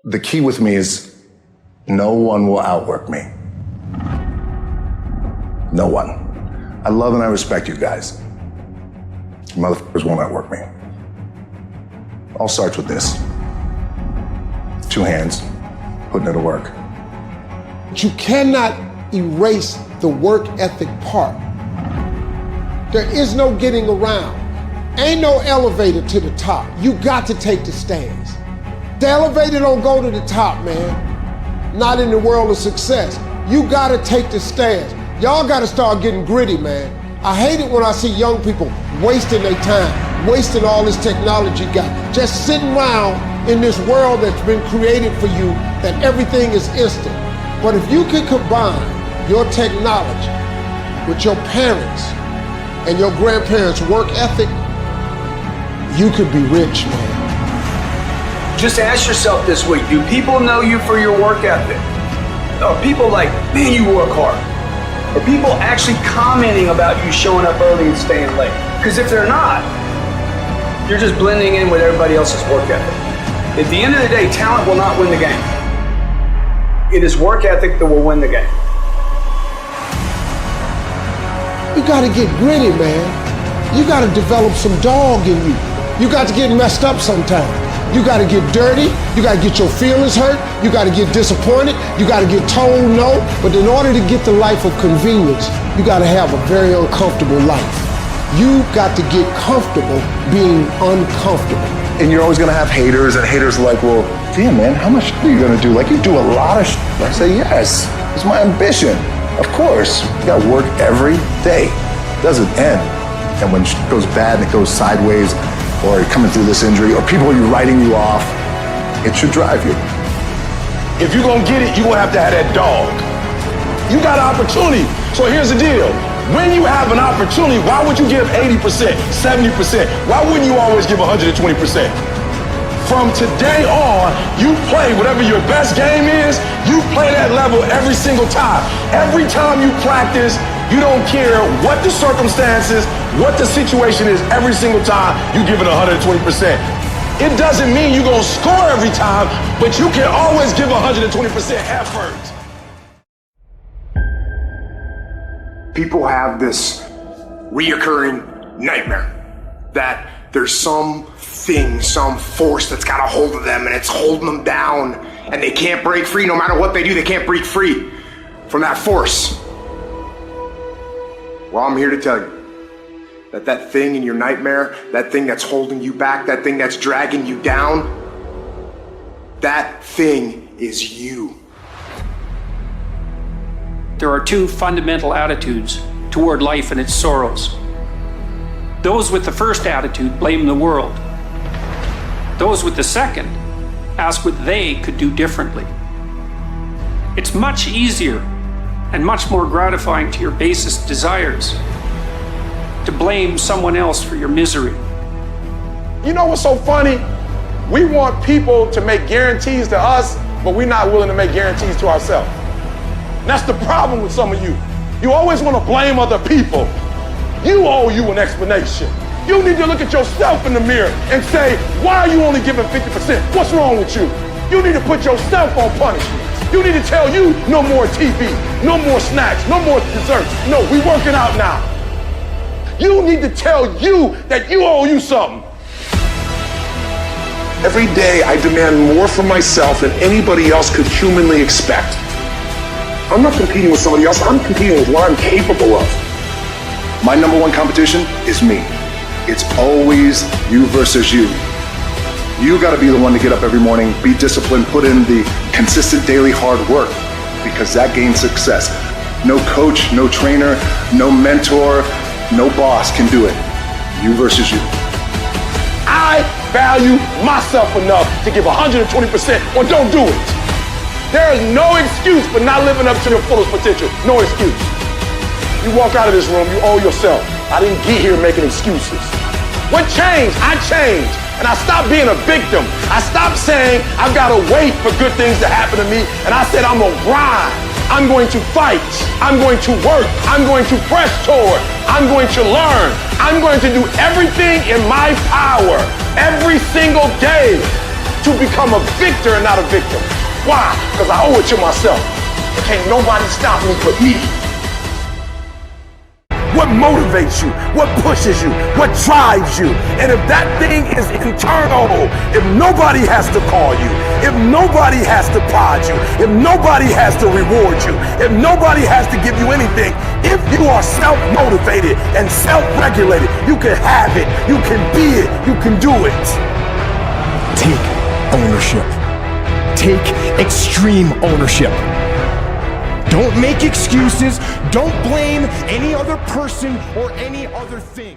The key with me is no one will outwork me. No one. I love and I respect you guys. You motherfuckers won't outwork me. All starts with this. 2 hands, putting it to work. But you cannot erase the work ethic part. There is no getting around. Ain't no elevator to the top. You got to take the stairs. The elevator don't go to the top, man. Not in the world of success. You gotta take the stairs. Y'all gotta start getting gritty, man. I hate it when I see young people wasting their time, wasting all this technology got, just sitting around in this world that's been created for you, that everything is instant. But if you can combine your technology with your parents and your grandparents' work ethic, you could be rich, man. Just ask yourself this week, do people know you for your work ethic? Are people like, man, you work hard? Are people actually commenting about you showing up early and staying late? Because if they're not, you're just blending in with everybody else's work ethic. At the end of the day, talent will not win the game. It is work ethic that will win the game. You gotta get gritty, man. You gotta develop some dog in you. You got to get messed up sometimes. You gotta get dirty, you gotta get your feelings hurt, you gotta get disappointed, you gotta get told no, but in order to get the life of convenience, you gotta have a very uncomfortable life. You got to get comfortable being uncomfortable. And you're always gonna have haters, and haters are like, well, damn man, how much are you gonna do? Like, you do a lot of shit. I say, yes, it's my ambition. Of course, you gotta work every day. It doesn't end. And when shit goes bad and it goes sideways, or you're coming through this injury, or people are writing you off, it should drive you. If you're gonna get it, you're gonna have to have that dog. You got an opportunity. So here's the deal. When you have an opportunity, why would you give 80%, 70%? Why wouldn't you always give 120%? From today on, you play whatever your best game is, you play that level every single time. Every time you practice, you don't care what the circumstances, what the situation is, every single time you give it 120%. It doesn't mean you're gonna score every time, but you can always give 120% effort. People have this reoccurring nightmare that there's some thing, some force that's got a hold of them and it's holding them down and they can't break free. No matter what they do, they can't break free from that force. Well, I'm here to tell you that that thing in your nightmare, that thing that's holding you back, that thing that's dragging you down, that thing is you. There are 2 fundamental attitudes toward life and its sorrows. Those with the first attitude blame the world. Those with the second ask what they could do differently. It's much easier and much more gratifying to your basest desires to blame someone else for your misery. You know what's so funny? We want people to make guarantees to us, but we're not willing to make guarantees to ourselves. And that's the problem with some of you. You always want to blame other people. You owe you an explanation. You need to look at yourself in the mirror and say, why are you only giving 50%? What's wrong with you? You need to put yourself on punishment. You need to tell you no more TV, no more snacks, no more desserts. No, we working out now. You need to tell you that you owe you something. Every day I demand more from myself than anybody else could humanly expect. I'm not competing with somebody else, I'm competing with what I'm capable of. My number 1 competition is me. It's always you versus you. You gotta be the one to get up every morning, be disciplined, put in the consistent daily hard work, because that gains success. No coach, no trainer, no mentor, no boss can do it. You versus you. I value myself enough to give 120% or don't do it. There is no excuse for not living up to your fullest potential. No excuse. You walk out of this room, you owe yourself. I didn't get here making excuses. What changed? I changed. And I stopped being a victim. I stopped saying I've got to wait for good things to happen to me. And I said I'm going to grind. I'm going to fight. I'm going to work. I'm going to press toward. I'm going to learn. I'm going to do everything in my power every single day to become a victor and not a victim. Why? Because I owe it to myself. Can't nobody stop me but me. What motivates you? What pushes you? What drives you? And if that thing is internal, if nobody has to call you, if nobody has to prod you, if nobody has to reward you, if nobody has to give you anything, if you are self-motivated and self-regulated, you can have it, you can be it, you can do it. Take ownership. Take extreme ownership. Don't make excuses. Don't blame any other person or any other thing.